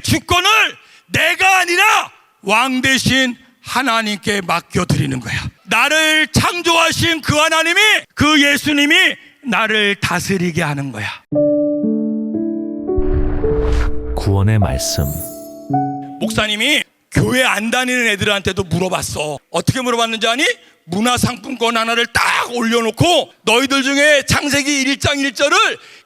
주권을 내가 아니라 왕 대신 하나님께 맡겨드리는 거야. 나를 창조하신 그 하나님이, 그 예수님이 나를 다스리게 하는 거야. 구원의 말씀. 목사님이 교회 안 다니는 애들한테도 물어봤어. 어떻게 물어봤는지 아니? 문화상품권 하나를 딱 올려놓고 너희들 중에 창세기 1장 1절을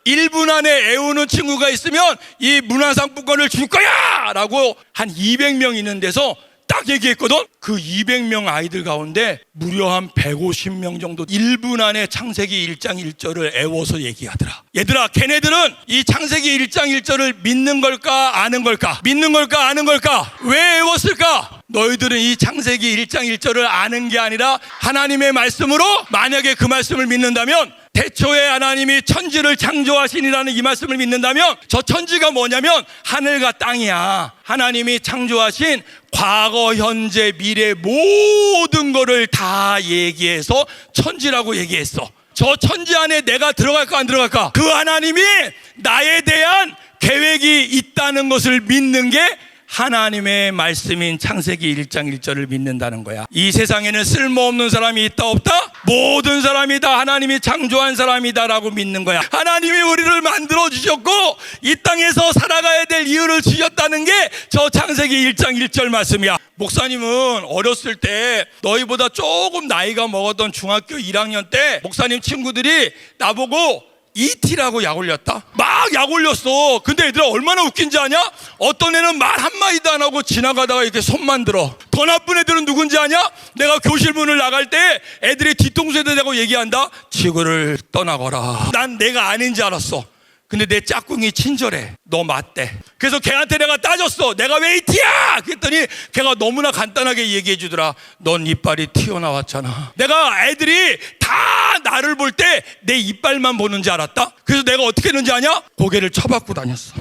1분 안에 외우는 친구가 있으면 이 문화상품권을 줄 거야! 라고 한 200명 있는 데서 딱 얘기했거든. 그 200명 아이들 가운데 무려 한 150명 정도 1분 안에 창세기 1장 1절을 외워서 얘기하더라. 얘들아, 걔네들은 이 창세기 1장 1절을 믿는 걸까 아는 걸까? 믿는 걸까 아는 걸까? 왜 외웠을까? 너희들은 이 창세기 1장 1절을 아는 게 아니라 하나님의 말씀으로, 만약에 그 말씀을 믿는다면, 태초에 하나님이 천지를 창조하시니라는 이 말씀을 믿는다면, 저 천지가 뭐냐면 하늘과 땅이야. 하나님이 창조하신 과거, 현재, 미래 모든 거를 다 얘기해서 천지라고 얘기했어. 저 천지 안에 내가 들어갈까 안 들어갈까? 그 하나님이 나에 대한 계획이 있다는 것을 믿는 게 하나님의 말씀인 창세기 1장 1절을 믿는다는 거야. 이 세상에는 쓸모없는 사람이 있다 없다? 모든 사람이 다 하나님이 창조한 사람이다라고 믿는 거야. 하나님이 우리를 만들어주셨고 이 땅에서 살아가야 될 이유를 주셨다는 게 저 창세기 1장 1절 말씀이야. 목사님은 어렸을 때 너희보다 조금 나이가 먹었던 중학교 1학년 때 목사님 친구들이 나보고 ET라고 약 올렸다? 막 약 올렸어. 근데 얘들아 얼마나 웃긴지 아냐? 어떤 애는 말 한마디도 안 하고 지나가다가 이렇게 손만 들어. 더 나쁜 애들은 누군지 아냐? 내가 교실 문을 나갈 때 애들이 뒤통수에 대고 얘기한다? 지구를 떠나거라. 난 내가 아닌지 알았어. 근데 내 짝꿍이 친절해. 너 맞대. 그래서 걔한테 내가 따졌어. 내가 왜 ET야? 그랬더니 걔가 너무나 간단하게 얘기해 주더라. 넌 이빨이 튀어나왔잖아. 내가 애들이 다 나를 볼 때 내 이빨만 보는 줄 알았다? 그래서 내가 어떻게 했는지 아냐? 고개를 쳐박고 다녔어.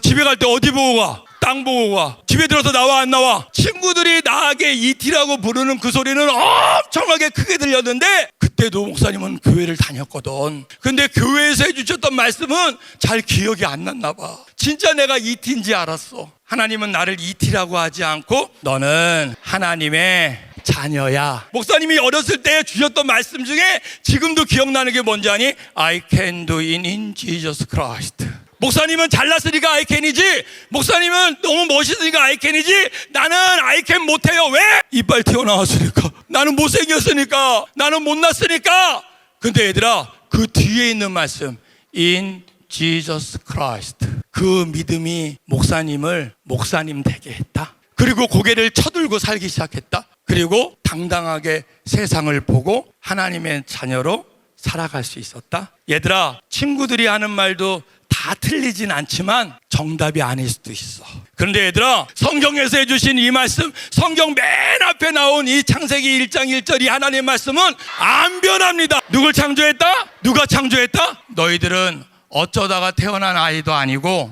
집에 갈 때 어디 보고 가? 땅 보고 가. 집에 들어서 나와 안 나와? 친구들이 나에게 ET라고 부르는 그 소리는 엄청나게 크게 들렸는데 그때도 목사님은 교회를 다녔거든. 근데 교회에서 해주셨던 말씀은 잘 기억이 안 났나 봐. 진짜 내가 ET인지 알았어. 하나님은 나를 ET라고 하지 않고 너는 하나님의 자녀야. 목사님이 어렸을 때 주셨던 말씀 중에 지금도 기억나는 게 뭔지 아니? I can do it in Jesus Christ. 목사님은 잘났으니까 I can이지, 목사님은 너무 멋있으니까 I can이지, 나는 I can 못해요. 왜? 이빨 튀어나왔으니까, 나는 못생겼으니까, 나는 못났으니까. 근데 얘들아, 그 뒤에 있는 말씀 in Jesus Christ, 그 믿음이 목사님을 목사님 되게 했다. 그리고 고개를 쳐들고 살기 시작했다. 그리고 당당하게 세상을 보고 하나님의 자녀로 살아갈 수 있었다. 얘들아, 친구들이 하는 말도 다 틀리진 않지만 정답이 아닐 수도 있어. 그런데 얘들아, 성경에서 해주신 이 말씀, 성경 맨 앞에 나온 이 창세기 1장 1절 이 하나님의 말씀은 안 변합니다. 누굴 창조했다? 누가 창조했다? 너희들은 어쩌다가 태어난 아이도 아니고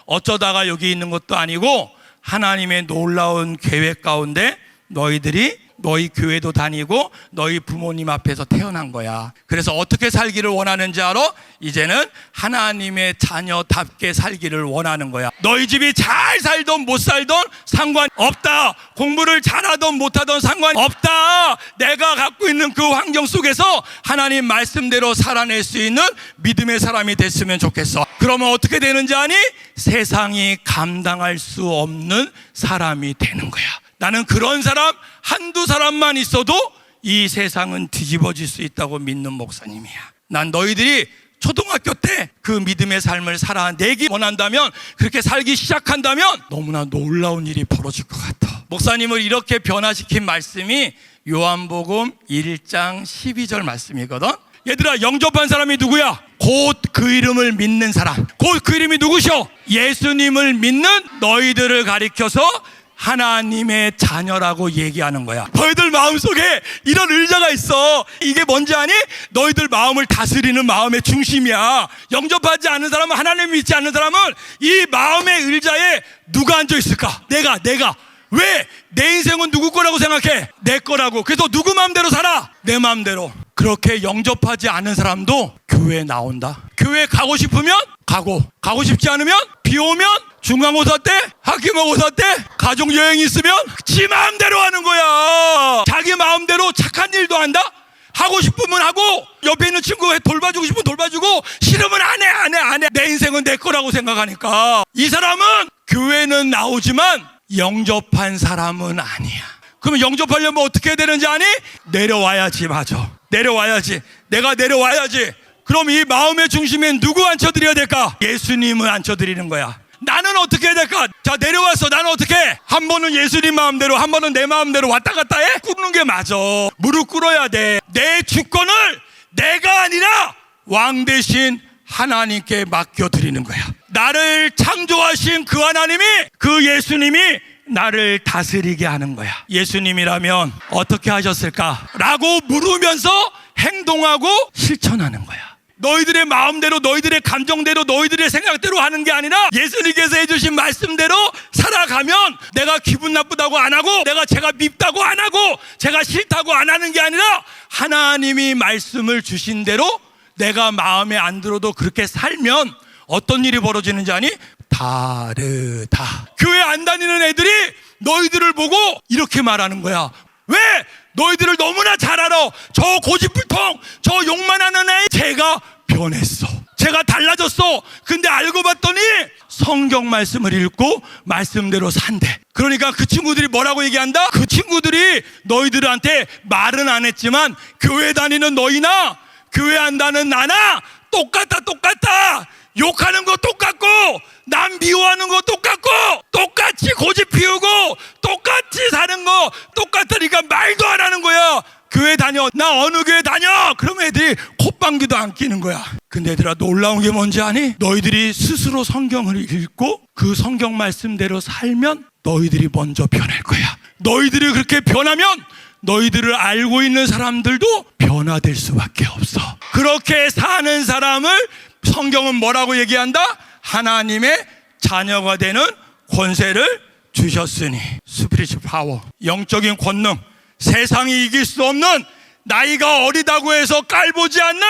어쩌다가 여기 있는 것도 아니고 하나님의 놀라운 계획 가운데 너희들이 너희 교회도 다니고 너희 부모님 앞에서 태어난 거야. 그래서 어떻게 살기를 원하는지 알아? 이제는 하나님의 자녀답게 살기를 원하는 거야. 너희 집이 잘 살던 못 살던 상관없다. 공부를 잘하던 못하던 상관없다. 내가 갖고 있는 그 환경 속에서 하나님 말씀대로 살아낼 수 있는 믿음의 사람이 됐으면 좋겠어. 그러면 어떻게 되는지 아니? 세상이 감당할 수 없는 사람이 되는 거야. 나는 그런 사람 한두 사람만 있어도 이 세상은 뒤집어질 수 있다고 믿는 목사님이야. 난 너희들이 초등학교 때 그 믿음의 삶을 살아내기 원한다면, 그렇게 살기 시작한다면 너무나 놀라운 일이 벌어질 것 같아. 목사님을 이렇게 변화시킨 말씀이 요한복음 1장 12절 말씀이거든. 얘들아, 영접한 사람이 누구야? 곧 그 이름을 믿는 사람. 곧 그 이름이 누구셔? 예수님을 믿는 너희들을 가리켜서 하나님의 자녀라고 얘기하는 거야. 너희들 마음속에 이런 의자가 있어. 이게 뭔지 아니? 너희들 마음을 다스리는 마음의 중심이야. 영접하지 않는 사람은, 하나님을 믿지 않는 사람은 이 마음의 의자에 누가 앉아 있을까? 내가. 왜? 내 인생은 누구 거라고 생각해? 내 거라고. 그래서 누구 마음대로 살아? 내 마음대로. 그렇게 영접하지 않은 사람도 교회에 나온다. 교회 가고 싶으면 가고 싶지 않으면 비 오면 중간고사 때? 학기모고사 때? 가족여행 있으면 지 마음대로 하는 거야. 자기 마음대로 착한 일도 한다? 하고 싶으면 하고, 옆에 있는 친구 돌봐주고 싶으면 돌봐주고, 싫으면 안 해. 내 인생은 내 거라고 생각하니까. 이 사람은 교회는 나오지만 영접한 사람은 아니야. 그러면 영접하려면 어떻게 해야 되는지 아니? 내려와야지. 맞아, 내려와야지. 내가 내려와야지. 그럼 이 마음의 중심에 누구 앉혀드려야 될까? 예수님을 앉혀드리는 거야. 나는 어떻게 해야 될까? 자, 내려왔어. 나는 어떻게 해? 한 번은 예수님 마음대로, 한 번은 내 마음대로 왔다 갔다 해? 꿇는 게 맞아. 무릎 꿇어야 돼. 내 주권을 내가 아니라 왕 대신 하나님께 맡겨드리는 거야. 나를 창조하신 그 하나님이, 그 예수님이 나를 다스리게 하는 거야. 예수님이라면 어떻게 하셨을까? 라고 물으면서 행동하고 실천하는 거야. 너희들의 마음대로, 너희들의 감정대로, 너희들의 생각대로 하는 게 아니라 예수님께서 해주신 말씀대로 살아가면 내가 기분 나쁘다고 안 하고, 내가 제가 밉다고 안 하고, 제가 싫다고 안 하는 게 아니라 하나님이 말씀을 주신 대로 내가 마음에 안 들어도 그렇게 살면 어떤 일이 벌어지는지 아니? 다르다. 교회 안 다니는 애들이 너희들을 보고 이렇게 말하는 거야. 왜? 너희들을 너무나 잘 알아. 저 고집불통, 저 욕만 하는 애, 제가 변했어. 제가 달라졌어. 근데 알고 봤더니 성경 말씀을 읽고 말씀대로 산대. 그러니까 그 친구들이 뭐라고 얘기한다? 그 친구들이 너희들한테 말은 안 했지만 교회 다니는 너희나 교회 안 다니는 나나 똑같다. 욕하는 거 똑같고, 남 미워하는 거 똑같고, 똑같이 고집 피우고, 똑같이 사는 거 똑같으니까 말도 안 하는 거야. 교회 다녀. 나 어느 교회 다녀. 그러면 애들이 콧방귀도 안 끼는 거야. 근데 얘들아, 놀라운 게 뭔지 아니? 너희들이 스스로 성경을 읽고 그 성경 말씀대로 살면 너희들이 먼저 변할 거야. 너희들이 그렇게 변하면 너희들을 알고 있는 사람들도 변화될 수밖에 없어. 그렇게 사는 사람을 성경은 뭐라고 얘기한다? 하나님의 자녀가 되는 권세를 주셨으니. 스피리추 파워, 영적인 권능. 세상이 이길 수 없는, 나이가 어리다고 해서 깔보지 않는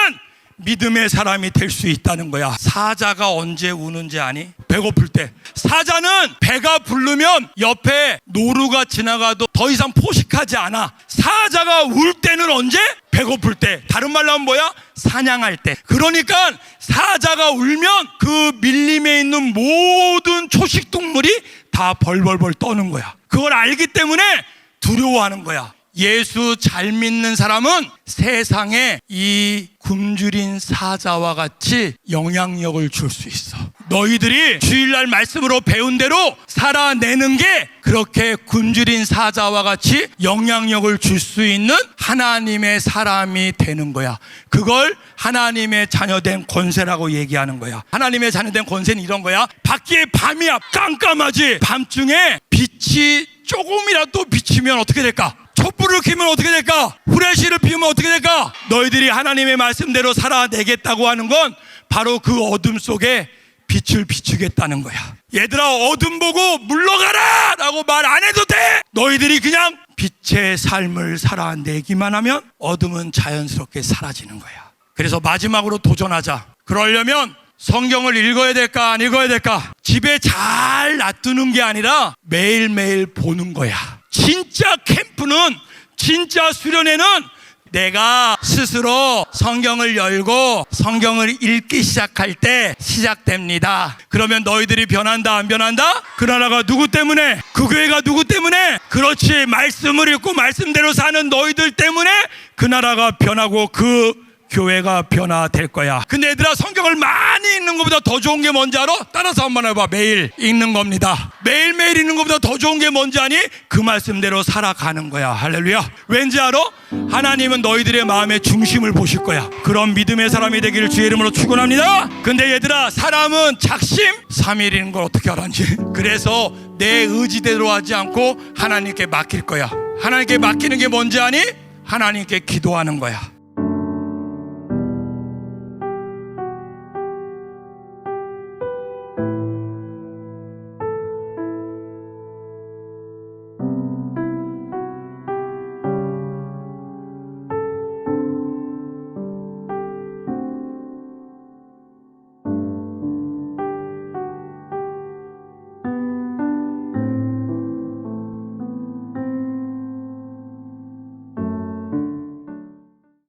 믿음의 사람이 될 수 있다는 거야. 사자가 언제 우는지 아니? 배고플 때. 사자는 배가 부르면 옆에 노루가 지나가도 더 이상 포식하지 않아. 사자가 울 때는 언제? 배고플 때. 다른 말로 하면 뭐야? 사냥할 때. 그러니까 사자가 울면 그 밀림에 있는 모든 초식동물이 다 벌벌벌 떠는 거야. 그걸 알기 때문에 두려워하는 거야. 예수 잘 믿는 사람은 세상에 이 굶주린 사자와 같이 영향력을 줄 수 있어. 너희들이 주일날 말씀으로 배운 대로 살아내는 게 그렇게 굶주린 사자와 같이 영향력을 줄 수 있는 하나님의 사람이 되는 거야. 그걸 하나님의 자녀된 권세라고 얘기하는 거야. 하나님의 자녀된 권세는 이런 거야. 밖에 밤이야. 깜깜하지. 밤중에 빛이 조금이라도 비치면 어떻게 될까? 촛불을 켜면 어떻게 될까? 후레쉬를 피우면 어떻게 될까? 너희들이 하나님의 말씀대로 살아내겠다고 하는 건 바로 그 어둠 속에 빛을 비추겠다는 거야. 얘들아, 어둠 보고 물러가라! 라고 말 안 해도 돼! 너희들이 그냥 빛의 삶을 살아내기만 하면 어둠은 자연스럽게 사라지는 거야. 그래서 마지막으로 도전하자. 그러려면 성경을 읽어야 될까, 안 읽어야 될까? 집에 잘 놔두는 게 아니라 매일매일 보는 거야. 진짜 캠프는, 진짜 수련회는 내가 스스로 성경을 열고 성경을 읽기 시작할 때 시작됩니다. 그러면 너희들이 변한다, 안 변한다? 그 나라가 누구 때문에? 그 교회가 누구 때문에? 그렇지, 말씀을 읽고 말씀대로 사는 너희들 때문에 그 나라가 변하고 그 교회가 변화될 거야. 근데 얘들아, 성경을 많이 읽는 것보다 더 좋은 게 뭔지 알아? 따라서 한번 해봐. 매일 읽는 겁니다. 매일매일 읽는 것보다 더 좋은 게 뭔지 아니? 그 말씀대로 살아가는 거야. 할렐루야. 왠지 알아? 하나님은 너희들의 마음의 중심을 보실 거야. 그런 믿음의 사람이 되기를 주의 이름으로 축원합니다. 근데 얘들아, 사람은 작심 삼일인 걸 어떻게 알았지? 그래서 내 의지대로 하지 않고 하나님께 맡길 거야. 하나님께 맡기는 게 뭔지 아니? 하나님께 기도하는 거야.